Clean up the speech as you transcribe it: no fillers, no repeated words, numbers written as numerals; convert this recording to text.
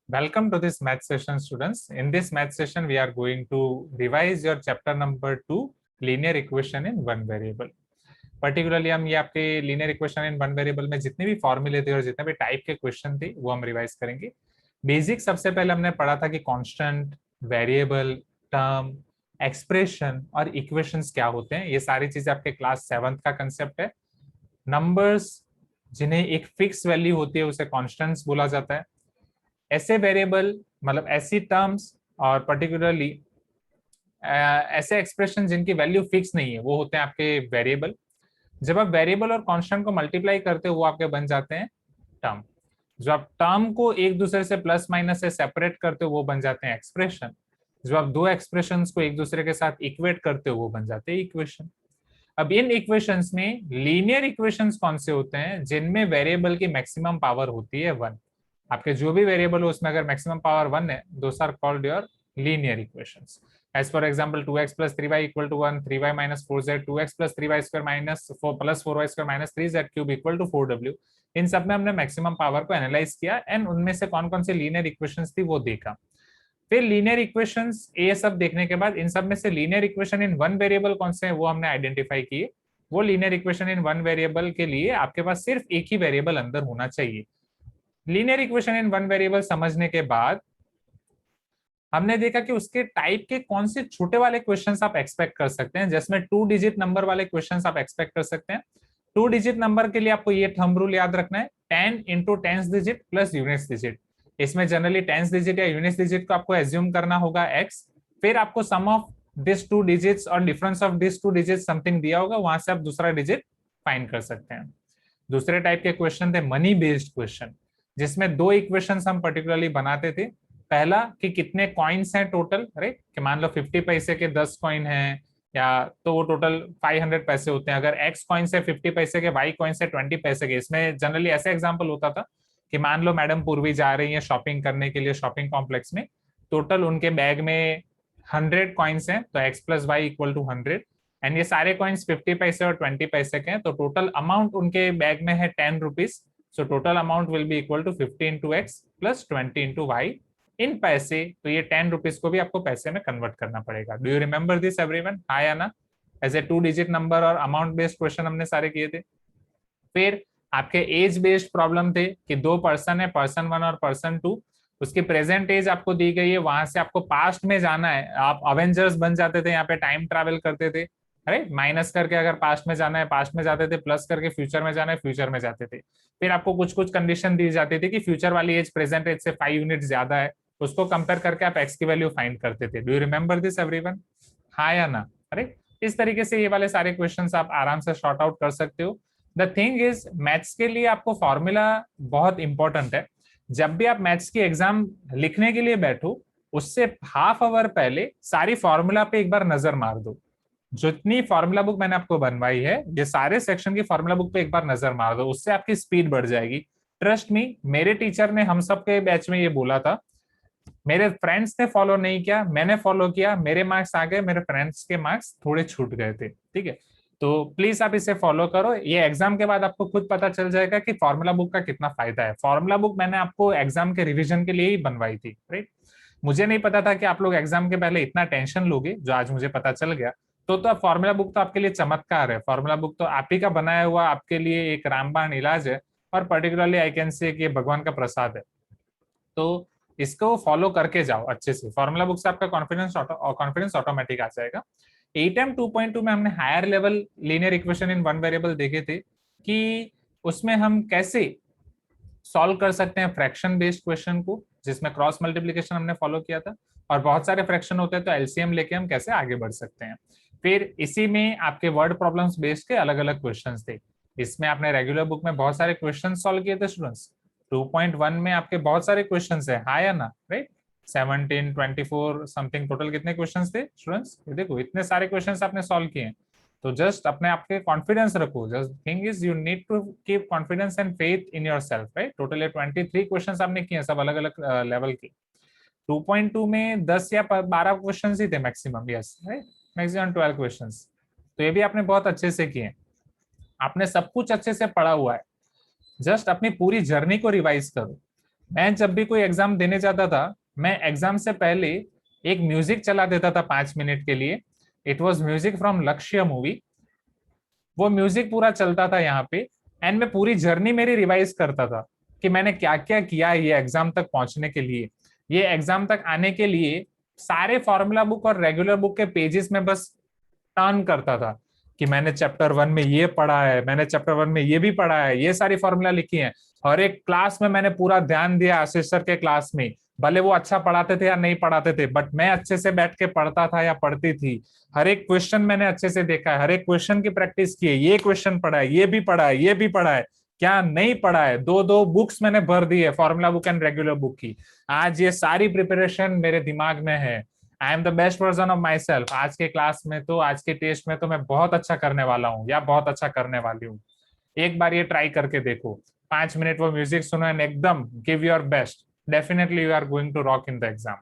Welcome to this math session, students. In this math session, we are going to revise your chapter number 2, linear equation in one variable. Particularly हम ये आपके linear equation in one variable में जितने भी फॉर्मूले थे और जितने भी टाइप के क्वेश्चन थे वो हम रिवाइज करेंगे। बेसिक सबसे पहले हमने पढ़ा था कि कांस्टेंट, वेरिएबल, टर्म, एक्सप्रेशन और इक्वेशंस क्या होते हैं। ये सारी चीजें आपके क्लास 7th का कंसेप्ट है। नंबर्स जिन्हें एक फिक्स वैल्यू होती है उसे कांस्टेंट्स बोला जाता है। ऐसे वेरिएबल मतलब ऐसी टर्म्स और पर्टिकुलरली ऐसे एक्सप्रेशन जिनकी वैल्यू फिक्स नहीं है वो होते हैं आपके वेरिएबल। जब आप वेरिएबल और कांस्टेंट को मल्टीप्लाई करते हो वो आपके बन जाते हैं टर्म। जो आप टर्म को एक दूसरे से प्लस माइनस से सेपरेट करते हो वो बन जाते हैं एक्सप्रेशन। जो आप दो एक्सप्रेशंस को एक दूसरे के साथ इक्वेट करते हो वो बन जाते हैं इक्वेशन। अब इन इक्वेशंस में लीनियर इक्वेशंस कौन से होते हैं? जिनमें वेरिएबल की मैक्सिमम पावर होती है 1। आपके जो भी वेरिएबल हो उसमें अगर मैक्सिमम पावर 1 है, those are called your linear equations. As for example, 2x plus 3y equal to 1, 3y minus 4z, 2x plus 3y square minus 4 plus 4y square minus 3z cube equal to 4w। इन सब में हमने maximum power को analyse किया and उनमें से कौन कौन से लीनियर इक्वेशंस थी वो देखा। फिर लीनियर इक्वेशंस ये सब देखने के बाद इन सब में से linear equation in one variable कौन से हैं वो हमने आइडेंटिफाई किए। वो linear equation in one variable के लिए आपके पास सिर्फ एक ही वेरिएबल अंदर होना चाहिए। Linear equation in one variable समझने के बाद हमने देखा कि उसके टाइप के कौन से छोटे वाले क्वेश्चंस आप एक्सपेक्ट कर सकते हैं, जिसमें 2 डिजिट नंबर वाले क्वेश्चंस आप एक्सपेक्ट कर सकते हैं। 2 डिजिट नंबर के लिए आपको ये थंब रूल याद रखना है, 10 into 10th digit plus units digit. इसमें जनरली 10th डिजिट या यूनिट्स डिजिट को आपको एज्यूम करना होगा x, फिर आपको सम ऑफ दिस 2 डिजिट्स और difference of this 2 digit something दिया होगा, वहां से आप दूसरा डिजिट फाइंड कर सकते हैं। दूसरे टाइप के क्वेश्चन थे मनी बेस्ड क्वेश्चन, जिसमें 2 इक्वेशंस हम पर्टिकुलरली बनाते थे। पहला कि कितने कॉइन्स हैं टोटल, राइट, कि मान लो 50 पैसे के 10 कॉइन हैं या तो वो टोटल 500 पैसे होते हैं। अगर x कॉइन से 50 पैसे के, y कॉइन से 20 पैसे के। इसमें जनरली ऐसे एग्जांपल होता था कि मान लो मैडम पूर्वी जा रही है शॉपिंग करने के लिए शॉपिंग कॉम्प्लेक्स में, टोटल उनके बैग में 100 कॉइन्स हैं तो x plus Y equal to 100 and ये सारे कॉइन्स 50 पैसे और 20 पैसे के हैं, तो टोटल अमाउंट उनके बैग में है 10 rupees. So total amount will be equal to 50 into x plus 20 into y in पैसे। तो ये 10 रुपीज को भी आपको पैसे में कन्वर्ट करना पड़ेगा। Do you remember this everyone? हाँ या ना? एज ए 2 डिजिट नंबर और अमाउंट बेस्ड क्वेश्चन हमने सारे किए थे। फिर आपके एज बेस्ड प्रॉब्लम थे कि 2 पर्सन है, पर्सन 1 और पर्सन 2, उसकी प्रेजेंट एज आपको दी गई है, वहां से आपको पास्ट में जाना है। आप अवेंजर्स बन जाते थे, यहाँ पे टाइम ट्रैवल करते थे, राइट, माइनस करके अगर पास्ट में जाना है पास्ट में जाते थे, प्लस करके फ्यूचर में जाना है फ्यूचर में जाते थे। फिर आपको कुछ कुछ कंडीशन दी जाती थी कि फ्यूचर वाली एज प्रेजेंट एज से 5 यूनिट ज्यादा है, उसको कंपेयर करके आप एक्स की वैल्यू फाइंड करते थे। Do you remember this everyone? हाँ या ना? अरे इस तरीके से ये वाले सारे क्वेश्चंस आप आराम से शॉर्ट आउट कर सकते हो। द थिंग इज मैथ्स के लिए आपको फॉर्मूला बहुत इंपॉर्टेंट है। जब भी आप मैथ्स की एग्जाम लिखने के लिए बैठो उससे हाफ आवर पहले सारी फॉर्मूला पे एक बार नजर मार दो। जितनी फॉर्मूला बुक मैंने आपको बनवाई है ये सारे सेक्शन की फॉर्मूला बुक पे एक बार नजर मार दो, उससे आपकी स्पीड बढ़ जाएगी। ट्रस्ट मी, मेरे टीचर ने हम सबके बैच में ये बोला था, मेरे फ्रेंड्स ने फॉलो नहीं किया, मैंने फॉलो किया, मेरे मार्क्स आ गए, मेरे फ्रेंड्स के मार्क्स थोड़े छूट गए थे। ठीक है, तो प्लीज आप इसे फॉलो करो। ये एग्जाम के बाद आपको खुद पता चल जाएगा कि फॉर्मूला बुक का कितना फायदा है। फॉर्मूला बुक मैंने आपको एग्जाम के रिवीजन के लिए ही बनवाई थी, राइट। मुझे नहीं पता था कि आप लोग एग्जाम के पहले इतना टेंशन लोगे, जो आज मुझे पता चल गया। तो फॉर्मूला बुक तो आपके लिए चमत्कार है। फॉर्मूला बुक तो आप ही का बनाया हुआ आपके लिए एक रामबाण इलाज है, और पर्टिकुलरली आई कैन से कि भगवान का प्रसाद है। तो इसको फॉलो करके जाओ अच्छे से। फॉर्मूला बुक से आपका कॉन्फिडेंस ऑटोमेटिक आ जाएगा। 8M 2.2 में हमने higher level linear equation in one variable देखे थे कि उसमें हम कैसे सॉल्व कर सकते हैं फ्रैक्शन बेस्ड क्वेश्चन को, जिसमें क्रॉस मल्टीप्लिकेशन हमने फॉलो किया था, और बहुत सारे फ्रैक्शन होते हैं तो एलसीएम लेके हम कैसे आगे बढ़ सकते हैं। फिर इसी में आपके वर्ड प्रॉब्लम्स बेस्ड के अलग अलग क्वेश्चंस थे। इसमें आपने रेगुलर बुक में बहुत सारे क्वेश्चन सॉल्व किए थे स्टूडेंट्स। 2.1 में आपके बहुत सारे क्वेश्चंस है, हाँ या ना, राइट। 17, 24 समथिंग टोटल कितने क्वेश्चंस थे स्टूडेंट्स? ये देखो इतने सारे क्वेश्चंस आपने सॉल्व किए हैं। तो जस्ट अपने आपके कॉन्फिडेंस रखो। Just thing is you need to keep confidence and faith in yourself, right. Total 23 questions आपने किए हैं, सब अलग अलग लेवल के। 2.2 में 10 या 12 क्वेश्चंस ही थे maximum, yes, right, maximum 12 questions. तो ये भी आपने बहुत अच्छे से किए। आपने सब कुछ अच्छे से पढ़ा हुआ है, जस्ट अपनी पूरी जर्नी को रिवाइज करो। मैं जब भी कोई एग्जाम देने जाता था, मैं एग्जाम से पहले एक म्यूजिक चला देता था 5 मिनट के लिए। इट वॉज म्यूजिक फ्रॉम लक्ष्य मूवी। वो म्यूजिक पूरा चलता था यहाँ पे, एंड मैं पूरी जर्नी मेरी रिवाइज करता था कि मैंने क्या क्या किया ये एग्जाम तक पहुंचने के लिए, ये एग्जाम तक आने के लिए। सारे फॉर्मूला बुक और रेगुलर बुक के पेजेस में बस टर्न करता था कि मैंने चैप्टर 1 में ये पढ़ा है, मैंने चैप्टर 1 में ये भी पढ़ा है, ये सारी फॉर्मूला लिखी है। और एक क्लास में मैंने पूरा ध्यान दिया आशीष सर के क्लास में, भले वो अच्छा पढ़ाते थे या नहीं पढ़ाते थे, बट मैं अच्छे से बैठ के पढ़ता था या पढ़ती थी। हर एक क्वेश्चन मैंने अच्छे से देखा है, हर एक क्वेश्चन की प्रैक्टिस की है, ये क्वेश्चन पढ़ा है, ये भी पढ़ा है, ये भी पढ़ा है, क्या नहीं पढ़ा है। दो दो बुक्स मैंने भर दी है, formula book and regular book की। आज ये सारी प्रिपरेशन मेरे दिमाग में है। I am the best version of my self. आज के क्लास में तो, आज के टेस्ट में तो मैं बहुत अच्छा करने वाला हूँ या बहुत अच्छा करने वाली हूँ। एक बार ये ट्राई करके देखो, 5 मिनट वो म्यूजिक सुनो एंड एकदम give your best. Definitely you are going to rock in the exam.